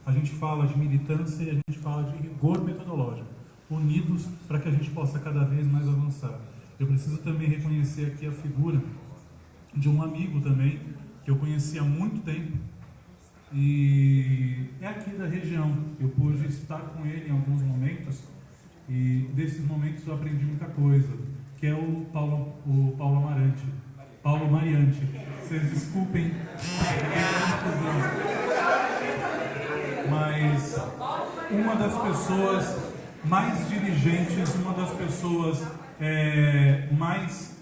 A gente fala de militância e a gente fala de rigor metodológico, unidos para que a gente possa cada vez mais avançar. Eu preciso também reconhecer aqui a figura de um amigo também, que eu conheci há muito tempo, e é aqui da região. Eu pude estar com ele em alguns momentos, e desses momentos eu aprendi muita coisa, que é o Paulo Amarante. Paulo Mariante. Vocês desculpem, mas uma das pessoas mais dirigentes, uma das pessoas mais,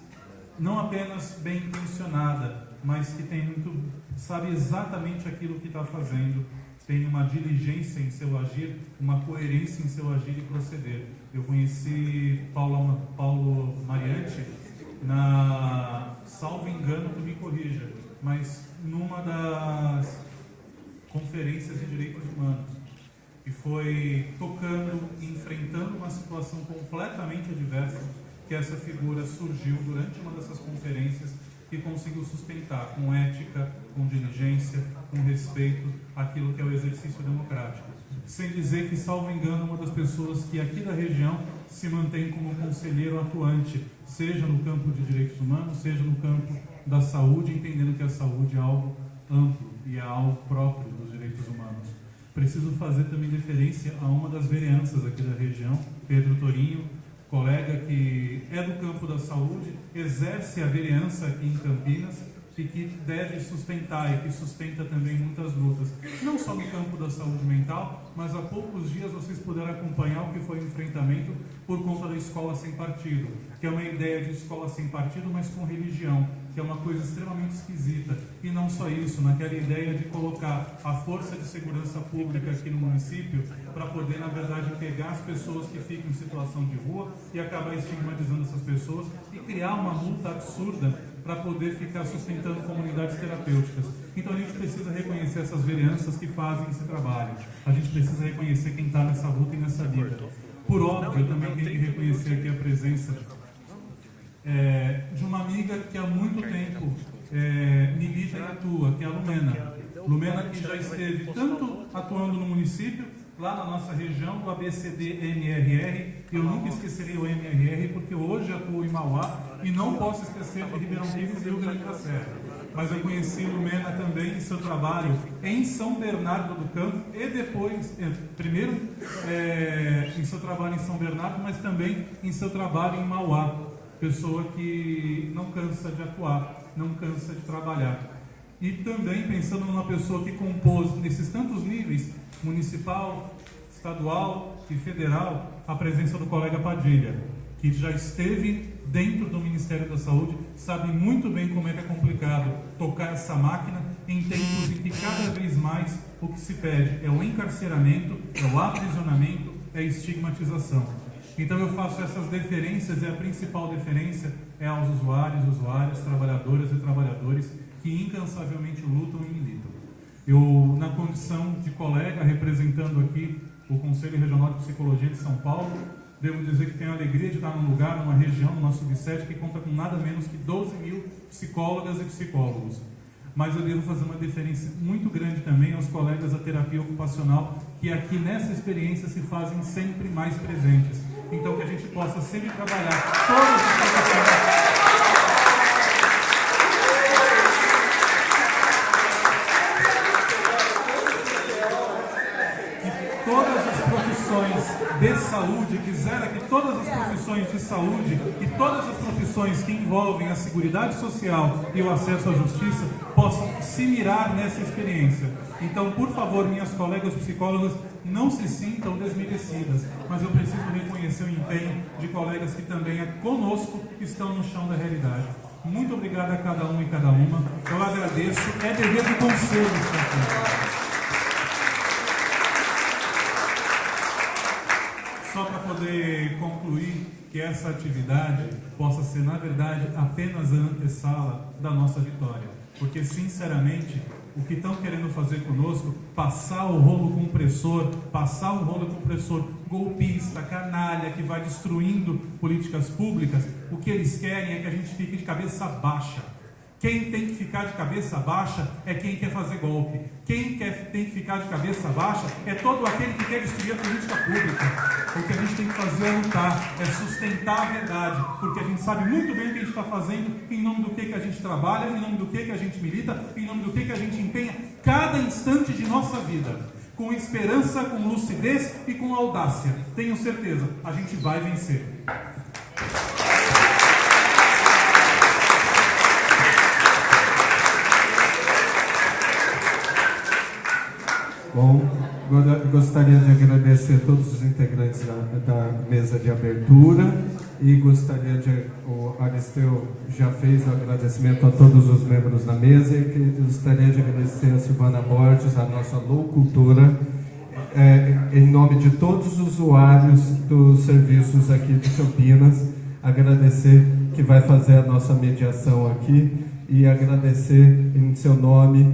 não apenas bem intencionada, mas que tem muito, sabe exatamente aquilo que está fazendo, tem uma diligência em seu agir, uma coerência em seu agir e proceder. Eu conheci Paulo Mariante salvo engano, tu me corrija, mas numa das conferências de direitos humanos, e foi tocando e enfrentando uma situação completamente adversa, que essa figura surgiu durante uma dessas conferências e conseguiu sustentar com ética, com diligência, com respeito aquilo que é o exercício democrático. Sem dizer que, salvo engano, uma das pessoas que aqui da região se mantém como conselheiro atuante, seja no campo de direitos humanos, seja no campo da saúde, entendendo que a saúde é algo amplo e é algo próprio dos direitos humanos. Preciso fazer também referência a uma das vereanças aqui da região, Pedro Torinho, colega que é do campo da saúde, exerce a vereança aqui em Campinas e que deve sustentar e que sustenta também muitas lutas, não só no campo da saúde mental, mas há poucos dias vocês puderam acompanhar o que foi o enfrentamento por conta da escola sem partido, que é uma ideia de escola sem partido, mas com religião, que é uma coisa extremamente esquisita. E não só isso, naquela ideia de colocar a força de segurança pública aqui no município para poder, na verdade, pegar as pessoas que ficam em situação de rua e acabar estigmatizando essas pessoas e criar uma multa absurda para poder ficar sustentando comunidades terapêuticas. Então a gente precisa reconhecer essas vereanças que fazem esse trabalho. A gente precisa reconhecer quem está nessa luta e nessa vida. Por óbvio, eu também tenho que reconhecer aqui a presença de uma amiga que há muito tempo milita e atua, que é a Lumena. Lumena que já esteve tanto atuando no município, lá na nossa região, do ABCD-MRR, eu nunca esquecerei o MRR, porque hoje atuo em Mauá e não posso esquecer de Ribeirão Pires e Rio Grande da Serra. Mas eu conheci Lumena também em seu trabalho em São Bernardo do Campo e depois, primeiro em seu trabalho em São Bernardo, mas também em seu trabalho em Mauá. Pessoa que não cansa de atuar, não cansa de trabalhar. E também pensando numa pessoa que compôs nesses tantos níveis, municipal, estadual e federal, a presença do colega Padilha, que já esteve dentro do Ministério da Saúde, sabe muito bem como é que é complicado tocar essa máquina em tempos em que cada vez mais o que se pede é o encarceramento, é o aprisionamento, é a estigmatização. Então eu faço essas deferências e a principal deferência é aos usuários, usuárias, trabalhadoras e trabalhadores que incansavelmente lutam e militam. Eu, na condição de colega, representando aqui o Conselho Regional de Psicologia de São Paulo, devo dizer que tenho a alegria de estar num lugar, numa região, numa subsede, que conta com nada menos que 12 mil psicólogas e psicólogos. Mas eu devo fazer uma deferência muito grande também aos colegas da terapia ocupacional, que aqui nessa experiência se fazem sempre mais presentes. Então que a gente possa sempre trabalhar todas as profissões. De saúde, quisera que todas as profissões de saúde e todas as profissões que envolvem a seguridade social e o acesso à justiça possam se mirar nessa experiência. Então, por favor, minhas colegas psicólogas, não se sintam desmerecidas, mas eu preciso reconhecer o empenho de colegas que também conosco estão no chão da realidade. Muito obrigado a cada um e cada uma. Eu agradeço. É dever do conselho estar aqui. Só para poder concluir que essa atividade possa ser, na verdade, apenas a antessala da nossa vitória. Porque, sinceramente, o que estão querendo fazer conosco, passar o rolo compressor golpista, canalha, que vai destruindo políticas públicas, o que eles querem é que a gente fique de cabeça baixa, Quem tem que ficar de cabeça baixa é quem quer fazer golpe. Quem tem que ficar de cabeça baixa é todo aquele que quer destruir a política pública. O que a gente tem que fazer é lutar, é sustentar a verdade, porque a gente sabe muito bem o que a gente está fazendo, em nome do que a gente trabalha, em nome do que a gente milita, em nome do que a gente empenha cada instante de nossa vida. Com esperança, com lucidez e com audácia. Tenho certeza, a gente vai vencer. Bom, gostaria de agradecer a todos os integrantes da mesa de abertura e o Aristeu já fez o agradecimento a todos os membros da mesa e gostaria de agradecer a Silvana Borges, a nossa locutora, em nome de todos os usuários dos serviços aqui de Campinas, agradecer que vai fazer a nossa mediação aqui e agradecer em seu nome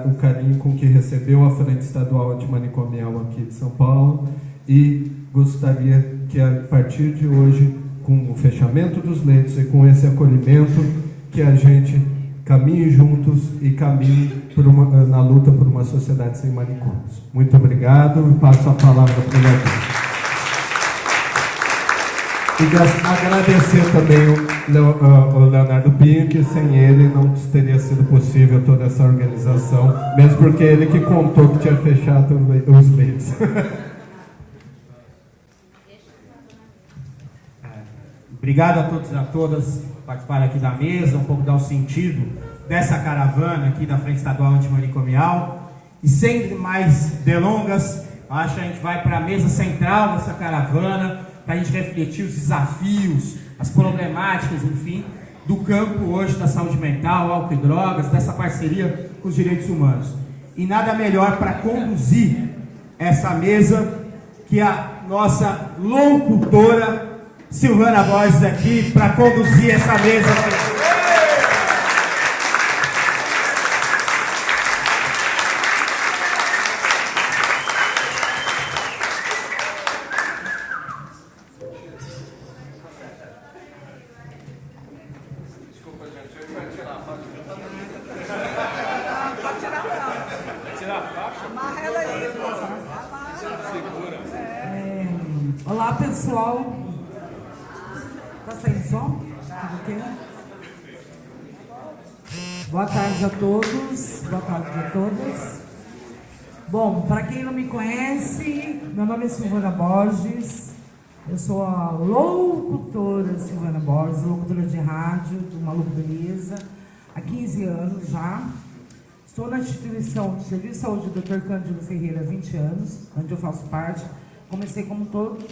o carinho com que recebeu a Frente Estadual Antimanicomial aqui de São Paulo e gostaria que a partir de hoje, com o fechamento dos leitos e com esse acolhimento, que a gente caminhe juntos e caminhe na luta por uma sociedade sem manicômios. Muito obrigado e passo a palavra para o Leandro. E agradecer também o Leonardo Pinho, que sem ele não teria sido possível toda essa organização, mesmo porque ele que contou que tinha fechado os leitos. Obrigado a todos e a todas por participarem aqui da mesa, um pouco dar o sentido dessa caravana aqui da Frente Estadual Antimanicomial. E sem mais delongas, acho que a gente vai para a mesa central dessa caravana, para a gente refletir os desafios, as problemáticas, enfim, do campo hoje da saúde mental, álcool e drogas, dessa parceria com os direitos humanos. E nada melhor para conduzir essa mesa que a nossa locutora Silvana Borges aqui, para conduzir essa mesa aqui. Olá pessoal, tá sem som? Tudo ok? Boa tarde a todos, boa tarde a todas. Bom, para quem não me conhece, meu nome é Silvana Borges, eu sou a locutora Silvana Borges, locutora de rádio do Maluco Beleza, há 15 anos já. Estou na instituição de Serviço de Saúde do Dr. Cândido Ferreira há 20 anos, onde eu faço parte. Comecei como todos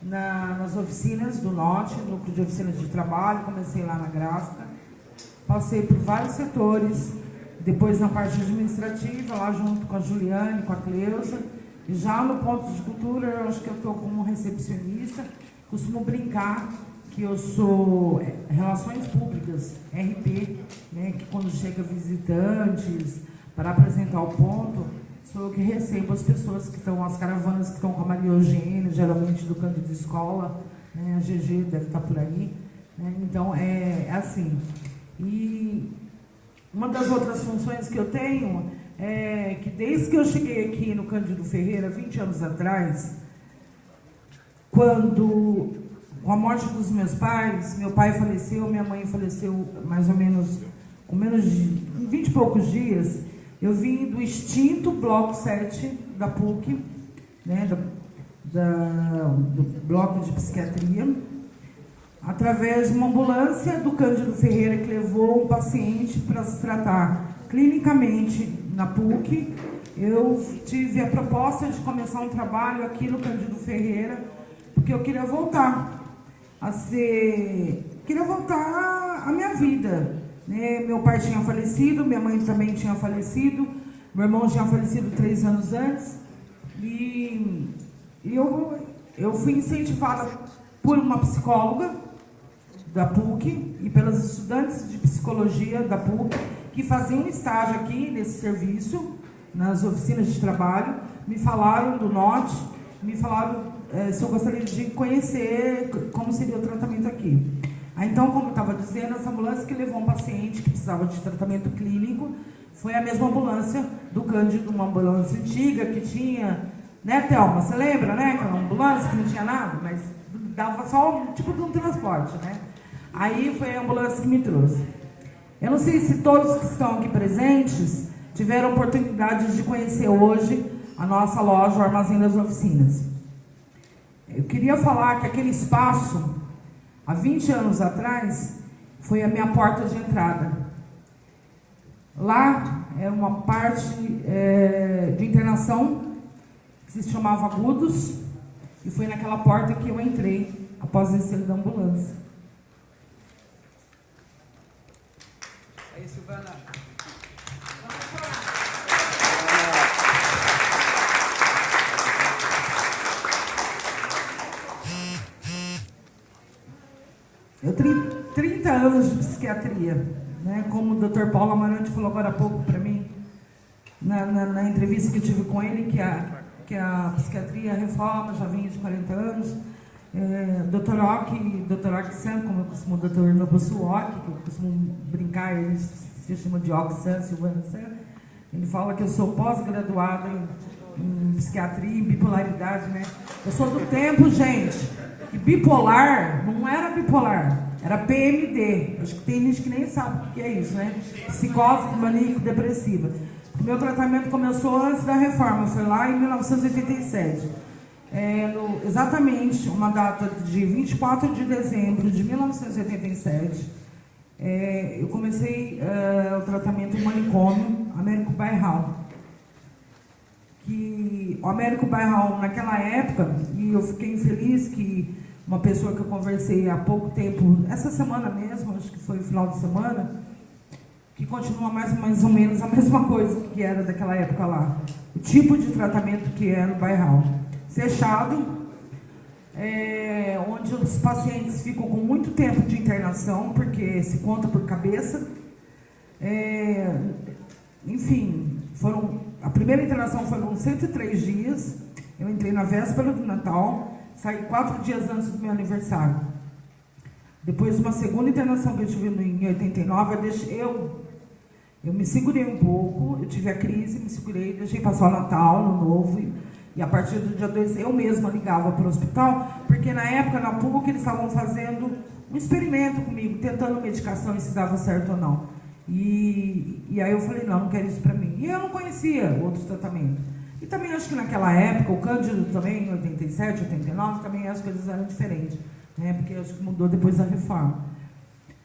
nas oficinas do Norte, no núcleo de oficinas de trabalho, comecei lá na gráfica, passei por vários setores, depois na parte administrativa, lá junto com a Juliane, com a Cleusa, e já no ponto de cultura, eu acho que eu estou como recepcionista, costumo brincar que eu sou Relações Públicas, RP, né, que quando chega visitantes para apresentar o ponto, sou eu que recebo as pessoas que estão, as caravanas que estão com a Maria Eugênia, geralmente do Cândido Escola, né, a GG deve estar por aí, né, então é assim. E uma das outras funções que eu tenho é que desde que eu cheguei aqui no Cândido Ferreira, 20 anos atrás, quando, com a morte dos meus pais, meu pai faleceu, minha mãe faleceu mais ou menos, com menos de 20 e poucos dias, eu vim do extinto Bloco 7 da PUC, né, do Bloco de Psiquiatria, através de uma ambulância do Cândido Ferreira que levou um paciente para se tratar clinicamente na PUC. Eu tive a proposta de começar um trabalho aqui no Cândido Ferreira, porque eu queria voltar à minha vida. Meu pai tinha falecido, minha mãe também tinha falecido, meu irmão tinha falecido 3 anos antes, e eu fui incentivada por uma psicóloga da PUC e pelas estudantes de psicologia da PUC que faziam um estágio aqui nesse serviço, nas oficinas de trabalho, me falaram do Norte, me falaram se eu gostaria de conhecer como seria o tratamento aqui. Aí, então, como eu estava dizendo, essa ambulância que levou um paciente que precisava de tratamento clínico foi a mesma ambulância do Cândido, uma ambulância antiga que tinha, né, Thelma? Você lembra, né? Aquela ambulância que não tinha nada, mas dava só um tipo de um transporte, né? Aí foi a ambulância que me trouxe. Eu não sei se todos que estão aqui presentes tiveram oportunidade de conhecer hoje a nossa loja, o Armazém das Oficinas. Eu queria falar que aquele espaço, há 20 anos atrás, foi a minha porta de entrada. Lá era uma parte de internação que se chamava Agudos, e foi naquela porta que eu entrei após descer da ambulância. Aí, Silvana. Eu tenho 30 anos de psiquiatria, né? Como o Dr. Paulo Amarante falou agora há pouco para mim, na entrevista que eu tive com ele, que a psiquiatria reforma já vem de 40 anos. Dr. Ock-san, como eu costumo, Dr. Nobusu Ock, que eu costumo brincar, ele se chama de Ock-san, Silvana-san, ele fala que eu sou pós-graduado em psiquiatria, em bipolaridade, né? Eu sou do tempo, gente, que bipolar não era bipolar, era PMD. Acho que tem gente que nem sabe o que é isso, né? Psicose maníaco-depressiva. O meu tratamento começou antes da reforma, foi lá em 1987. Exatamente uma data de 24 de dezembro de 1987, eu comecei o tratamento no manicômio Américo Bairral. Que o Américo Bairral, naquela época, e eu fiquei infeliz que uma pessoa que eu conversei há pouco tempo, essa semana mesmo, acho que foi no final de semana, que continua mais ou menos a mesma coisa que era daquela época lá. O tipo de tratamento que era o Bairral. Fechado, onde os pacientes ficam com muito tempo de internação, porque se conta por cabeça. Enfim, a primeira internação foram 103 dias, eu entrei na véspera do Natal, saí 4 dias antes do meu aniversário. Depois de uma segunda internação que eu tive em 89, eu me segurei um pouco, eu tive a crise, me segurei, deixei passar o Natal, Ano Novo, e a partir do dia 2 eu mesma ligava para o hospital, porque na época, na PUC, eles estavam fazendo um experimento comigo, tentando medicação e se dava certo ou não. E aí eu falei, não quero isso para mim. E eu não conhecia outros tratamentos. E também acho que naquela época, o Cândido também, em 87, 89, também as coisas eram diferentes, né? Porque acho que mudou depois da reforma.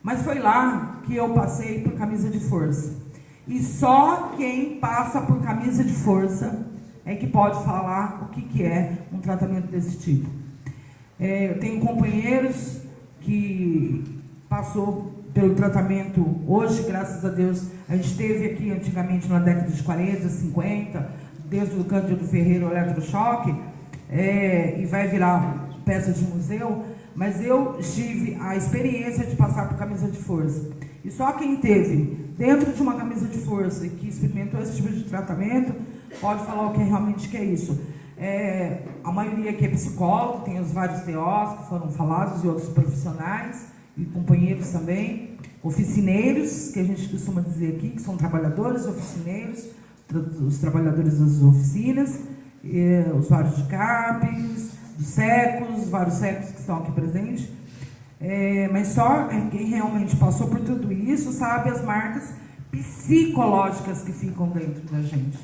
Mas foi lá que eu passei por camisa de força. E só quem passa por camisa de força é que pode falar o que é um tratamento desse tipo. Eu tenho companheiros que passou pelo tratamento, hoje, graças a Deus, a gente teve aqui antigamente na década de 40, 50, desde o Cândido Ferreira, o eletrochoque, e vai virar peça de museu, mas eu tive a experiência de passar por camisa de força. E só quem teve dentro de uma camisa de força e que experimentou esse tipo de tratamento pode falar o que realmente é isso. A maioria aqui é psicólogo, tem os vários TOs que foram falados e outros profissionais e companheiros também, oficineiros, que a gente costuma dizer aqui, que são trabalhadores, oficineiros, os trabalhadores das oficinas, usuários de CAPs, dos SECOS, vários SECOS que estão aqui presentes, mas só quem realmente passou por tudo isso sabe as marcas psicológicas que ficam dentro da gente.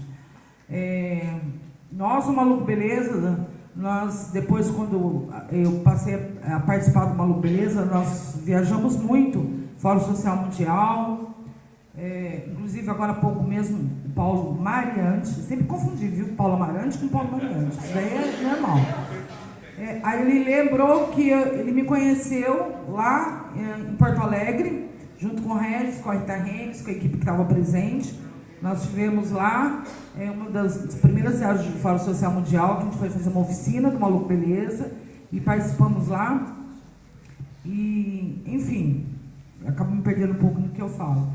Nós, o Maluco Beleza, nós, depois, quando eu passei a participar do Maluco Beleza, nós viajamos muito, Fórum Social Mundial, inclusive agora há pouco mesmo, o Paulo Mariante, sempre confundi, viu? Paulo Amarante com Paulo Mariante, isso daí é normal. Aí ele lembrou que ele me conheceu lá em Porto Alegre, junto com o Regis, com a Rita Reis, com a equipe que estava presente. Nós tivemos lá uma das primeiras viagens do Fórum Social Mundial, que a gente foi fazer uma oficina do Maluco Beleza, e participamos lá. E, enfim, acabo me perdendo um pouco no que eu falo.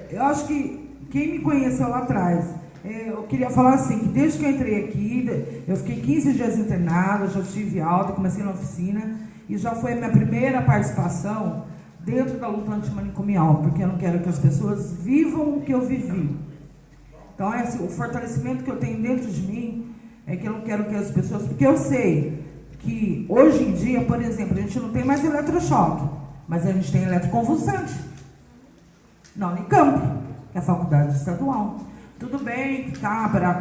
Eu acho que quem me conheceu lá atrás, eu queria falar assim, que desde que eu entrei aqui, eu fiquei 15 dias internada, já tive alta, comecei na oficina, e já foi a minha primeira participação dentro da luta antimanicomial, porque eu não quero que as pessoas vivam o que eu vivi. Então, o fortalecimento que eu tenho dentro de mim é que eu não quero que as pessoas... Porque eu sei que, hoje em dia, por exemplo, a gente não tem mais eletrochoque, mas a gente tem eletroconvulsante. Na Unicamp, que é a faculdade estadual. Tudo bem que está para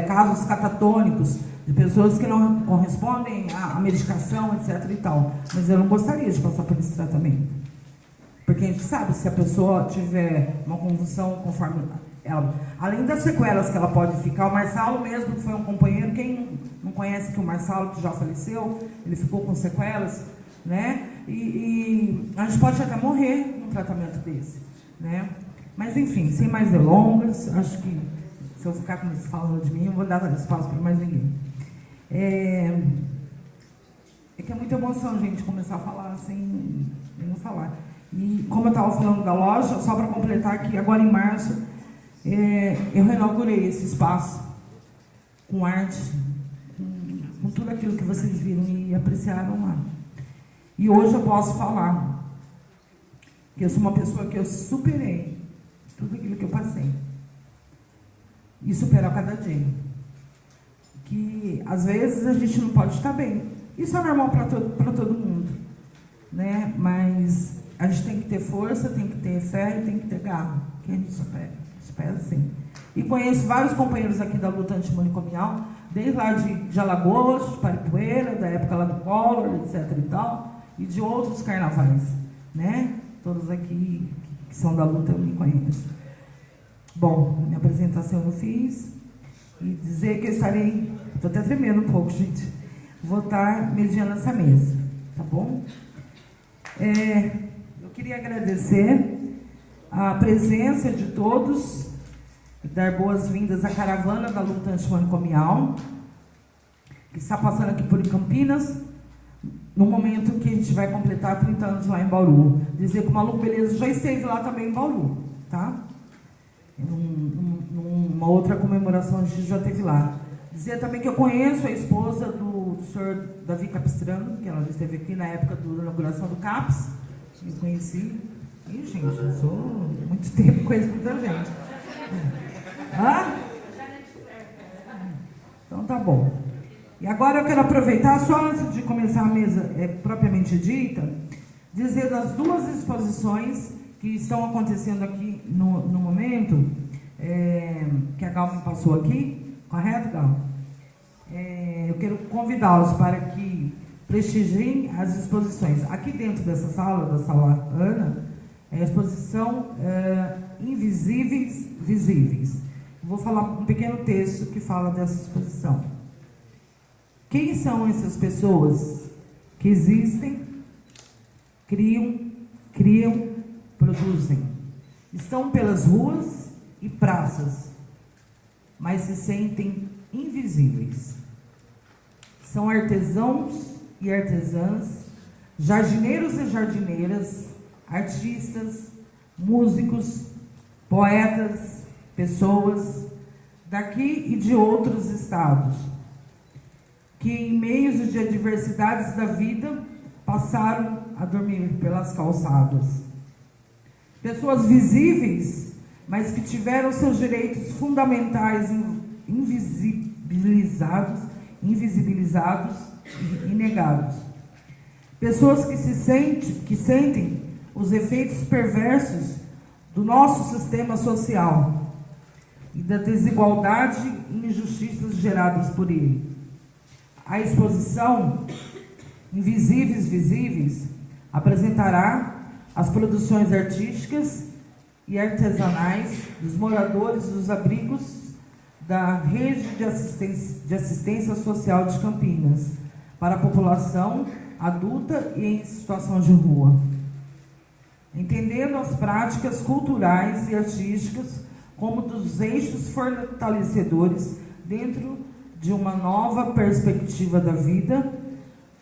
casos catatônicos, de pessoas que não correspondem à medicação, etc. e tal. Mas eu não gostaria de passar por esse tratamento. Porque a gente sabe, se a pessoa tiver uma convulsão conforme ela... Além das sequelas que ela pode ficar, o Marçalo mesmo, que foi um companheiro, quem não conhece que o Marçalo, que já faleceu, ele ficou com sequelas, né? E a gente pode até morrer num tratamento desse, né? Mas, enfim, sem mais delongas, acho que se eu ficar falando de mim, eu vou dar espaço para mais ninguém. É que é muita emoção, gente, começar a falar sem não falar. E como eu estava falando da loja, só para completar que agora em março eu reinaugurei esse espaço com arte, com tudo aquilo que vocês viram e apreciaram lá. E hoje eu posso falar que eu sou uma pessoa que eu superei tudo aquilo que eu passei. E supero a cada dia. Que às vezes a gente não pode estar bem. Isso é normal para todo mundo, né? Mas a gente tem que ter força, tem que ter fé e tem que ter garra. Que a gente supera sim. E conheço vários companheiros aqui da luta antimanicomial, desde lá de Alagoas, de Paripueira, da época lá do Collor, etc. e tal, e de outros carnavais, né? Todos aqui que são da luta eu me conheço. Bom, minha apresentação eu fiz e dizer que eu estarei, estou até tremendo um pouco, gente, vou estar mediando essa mesa, tá bom? Eu queria agradecer a presença de todos e dar boas-vindas à caravana da luta antimanicomial, que está passando aqui por Campinas, no momento que a gente vai completar 30 anos lá em Bauru. Dizer que o Maluco Beleza já esteve lá também em Bauru, tá? Numa outra comemoração a gente já esteve lá. Dizer também que eu conheço a esposa do senhor Davi Capistrano, que ela já esteve aqui na época da inauguração do CAPS. Eu conheci. Ih, gente, eu sou muito tempo, conheço muita gente. Hã? Então tá bom. E agora eu quero aproveitar, só antes de começar a mesa propriamente dita, dizer das duas exposições que estão acontecendo aqui no momento, que a Gal me passou aqui, correto, Gal? Eu quero convidá-los para que prestigiem as exposições. Aqui dentro dessa sala, da sala Ana, é a exposição Invisíveis Visíveis. Vou falar um pequeno texto que fala dessa exposição. Quem são essas pessoas que existem, criam, produzem? Estão pelas ruas e praças, mas se sentem invisíveis. São artesãos e artesãs, jardineiros e jardineiras, artistas, músicos, poetas, pessoas daqui e de outros estados, que em meios de adversidades da vida passaram a dormir pelas calçadas. Pessoas visíveis, mas que tiveram seus direitos fundamentais invisibilizados e negados. Pessoas que sentem os efeitos perversos do nosso sistema social e da desigualdade e injustiças geradas por ele. A exposição Invisíveis Visíveis apresentará as produções artísticas e artesanais dos moradores dos abrigos da Rede de Assistência Social de Campinas para a população adulta e em situação de rua, entendendo as práticas culturais e artísticas como dos eixos fortalecedores dentro de uma nova perspectiva da vida.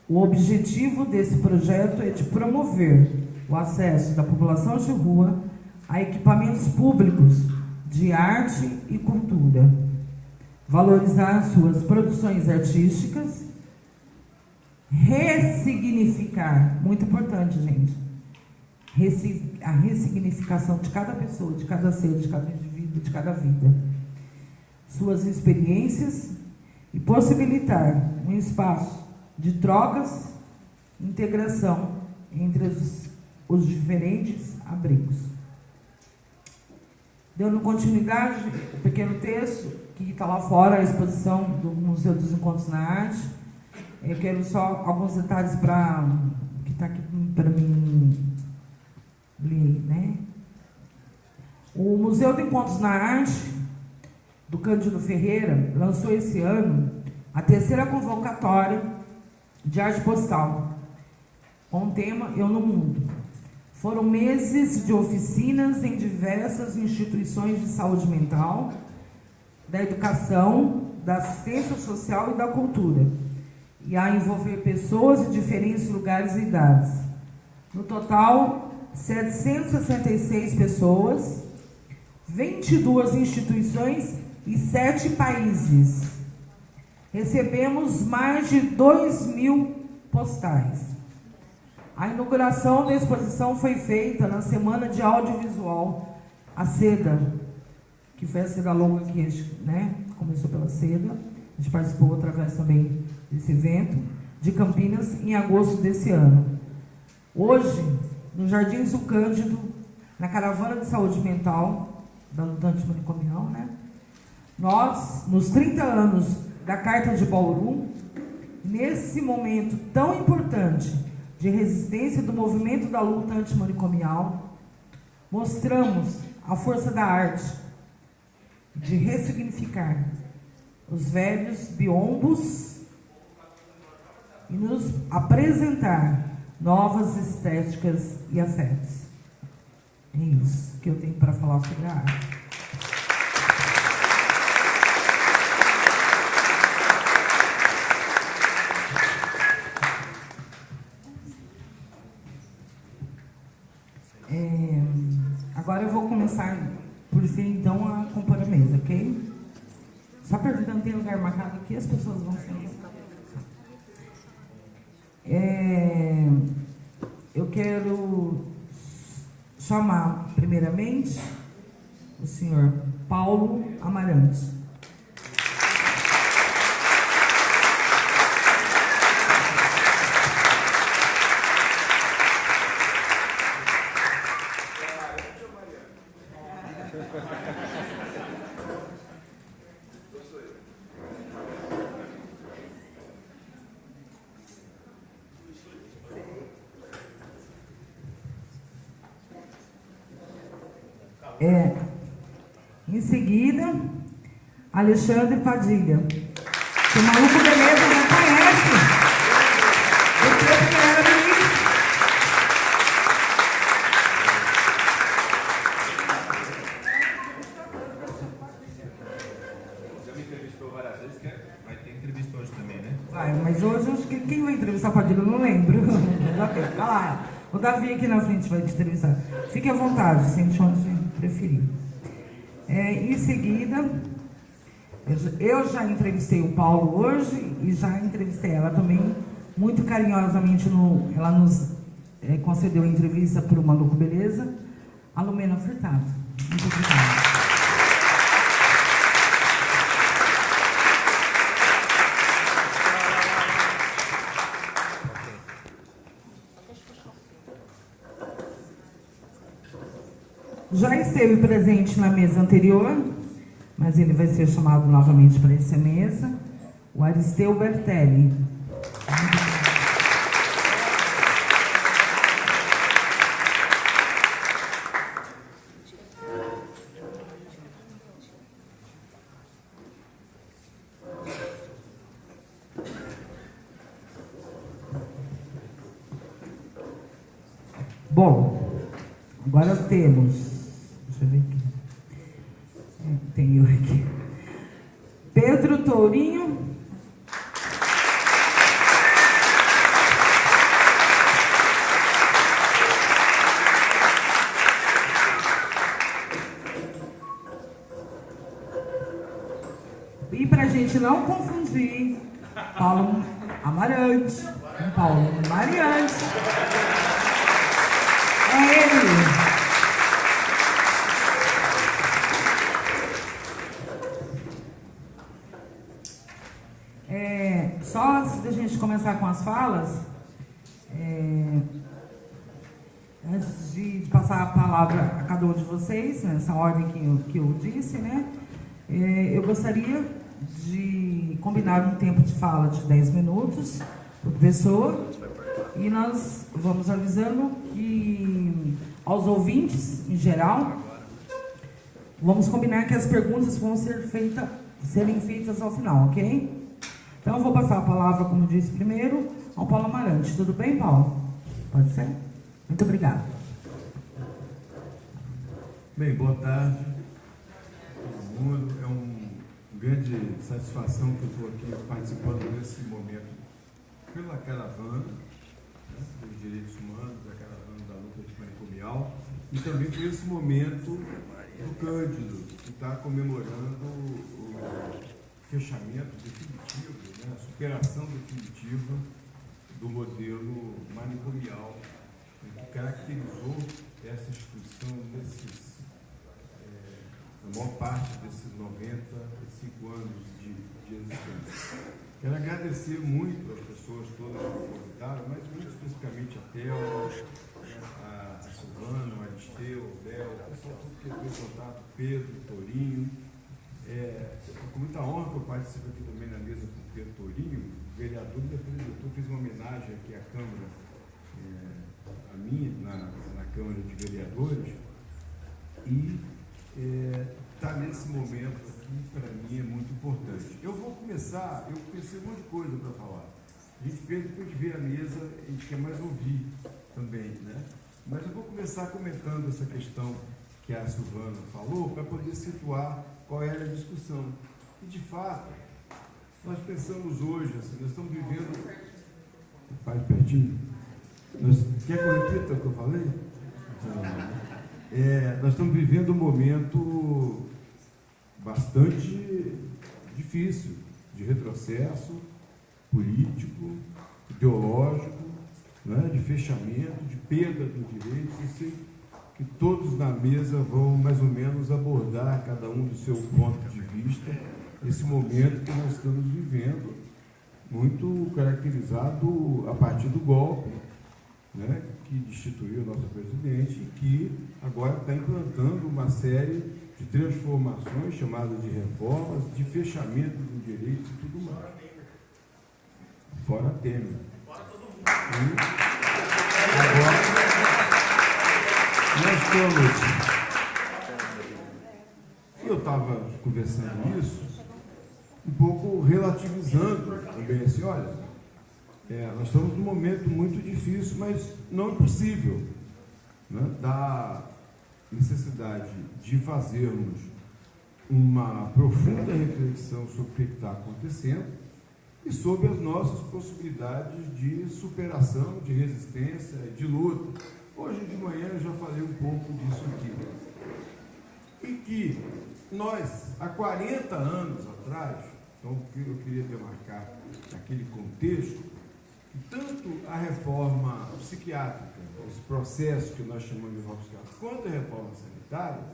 O objetivo desse projeto é de promover o acesso da população de rua a equipamentos públicos de arte e cultura, valorizar suas produções artísticas ressignificar, muito importante, gente, a ressignificação de cada pessoa, de cada ser, de cada indivíduo, de cada vida, suas experiências, e possibilitar um espaço de trocas, integração entre os diferentes abrigos. Dando continuidade, o pequeno texto que está lá fora, a exposição do Museu dos Encontros na Arte. Eu quero só alguns detalhes que está aqui para mim ler, né? O Museu de Encontros na Arte, do Cândido Ferreira, lançou esse ano a 3ª convocatória de arte postal, com o tema Eu no Mundo. Foram meses de oficinas em diversas instituições de saúde mental, da educação, da assistência social e da cultura, e a envolver pessoas de diferentes lugares e idades. No total, 766 pessoas, 22 instituições e 7 países. Recebemos mais de 2.000 postais. A inauguração da exposição foi feita na Semana de Audiovisual, a SEDA, que foi a SEDA longa que, né, começou pela SEDA, a gente participou através também desse evento, de Campinas, em agosto desse ano. Hoje, no Jardins do Cândido, na Caravana de Saúde Mental, da luta antimanicomial, né, nós, nos 30 anos da Carta de Bauru, nesse momento tão importante de resistência do movimento da luta antimanicomial, mostramos a força da arte de ressignificar os velhos biombos e nos apresentar novas estéticas e afetos. É isso que eu tenho para falar sobre a arte. Agora eu vou começar por si, então, a compor a mesa, ok? Só perguntando, tem lugar marcado aqui, as pessoas vão sentar. Eu quero chamar, primeiramente, o senhor Paulo Amarante. Em seguida, Alexandre Padilha. Que o maluco beleza já conhece. Eu sei que era ministro. Já me entrevistou várias vezes, vai ter entrevista hoje também, né? Vai, mas hoje acho que quem vai entrevistar o Padilha eu não lembro. Olha lá, o Davi aqui na frente vai te entrevistar. Fique à vontade, sente onde preferir. Em seguida, eu já entrevistei o Paulo hoje e já entrevistei ela também, muito carinhosamente. Ela nos concedeu a entrevista para o Maluco Beleza, a Lumena Furtado. Muito obrigada. Já esteve presente na mesa anterior, mas ele vai ser chamado novamente para essa mesa, o Aristeu Bertelli. Bom, agora temos, deixa eu ver aqui, tenho aqui, Pedro Tourinho. E para a gente não confundir, Paulo Amarante. com Paulo Mariante. É ele. Só antes da gente começar com as falas, antes de passar a palavra a cada um de vocês, nessa ordem que eu disse, né? Eu gostaria de combinar um tempo de fala de 10 minutos por pessoa, e nós vamos avisando que aos ouvintes, em geral, vamos combinar que as perguntas vão serem feitas ao final, ok? Então eu vou passar a palavra, como disse primeiro, ao Paulo Amarante. Tudo bem, Paulo? Pode ser? Muito obrigada. Bem, boa tarde a todo mundo. É uma grande satisfação que eu estou aqui participando desse momento pela caravana, né, dos direitos humanos, da caravana da luta antimanicomial, e também por esse momento do Cândido, que está comemorando o fechamento definitivo, né, a superação definitiva do modelo manicomial, que caracterizou essa instituição na maior parte desses 95 anos de existência. Quero agradecer muito às pessoas todas que me convidaram, mas muito especificamente a Thelma, a Silvana, o Aristeu, o Léo, o pessoal que teve contato, Pedro, Torinho. Com muita honra que eu participo aqui também na mesa com o Pedro Torinho, vereador e apresentou, fiz uma homenagem aqui à Câmara, a minha, na Câmara de Vereadores, e está nesse momento aqui, para mim, é muito importante. Eu vou começar, eu pensei um monte de coisa para falar. A gente vê, depois de ver a mesa, a gente quer mais ouvir também, né? Mas eu vou começar comentando essa questão que a Silvana falou, para poder situar qual era a discussão. E, de fato, nós pensamos hoje, assim, nós estamos vivendo... Faz pertinho? Quer que eu repita o que eu falei? Nós estamos vivendo um momento bastante difícil, de retrocesso político, ideológico, né, de fechamento, de perda dos direitos, e sei que todos na mesa vão mais ou menos abordar, cada um do seu ponto de vista, esse momento que nós estamos vivendo, muito caracterizado a partir do golpe, né, que destituiu o nosso presidente e que agora está implantando uma série de transformações chamadas de reformas, de fechamento dos direitos e tudo mais. Fora Temer. E agora nós estamos... Eu estava conversando isso, um pouco relativizando também assim, olha, nós estamos num momento muito difícil, mas não impossível, né, da necessidade de fazermos uma profunda reflexão sobre o que está acontecendo e sobre as nossas possibilidades de superação, de resistência, de luta. Hoje de manhã eu já falei um pouco disso aqui. E que nós, há 40 anos atrás, então eu queria demarcar naquele contexto, que tanto a reforma psiquiátrica, esse processo que nós chamamos de reforma psiquiátrica, quanto a reforma sanitária,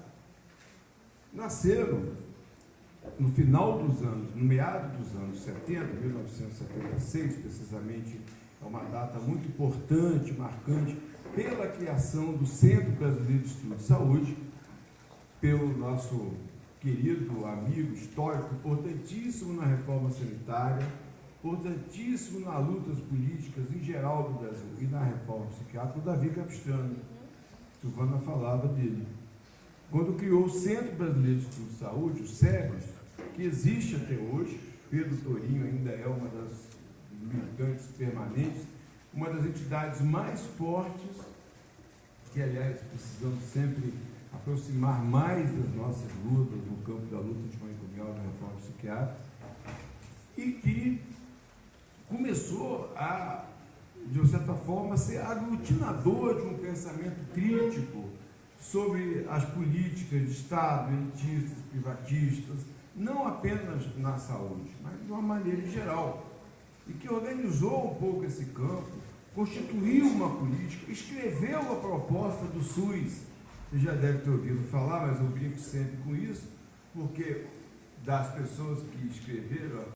nasceram no final dos anos, no meado dos anos 70, 1976, precisamente, é uma data muito importante, marcante, pela criação do Centro Brasileiro de Estudo de Saúde, pelo nosso querido amigo histórico, importantíssimo na reforma sanitária, importantíssimo nas lutas políticas em geral do Brasil e na reforma psiquiátrica, o Davi Capistrano. Silvana falava dele. Quando criou o Centro Brasileiro de Estudo de Saúde, o SEBRES, que existe até hoje, Pedro Torinho ainda é uma das militantes permanentes, uma das entidades mais fortes, que, aliás, precisamos sempre aproximar mais das nossas lutas no campo da luta antimanicomial e da reforma psiquiátrica, e que começou a, de uma certa forma, ser aglutinador de um pensamento crítico sobre as políticas de Estado, elitistas, privatistas, não apenas na saúde, mas de uma maneira geral. e que organizou um pouco esse campo, constituiu uma política, escreveu a proposta do SUS. Você já deve ter ouvido falar, mas eu brinco sempre com isso, porque das pessoas que escreveram a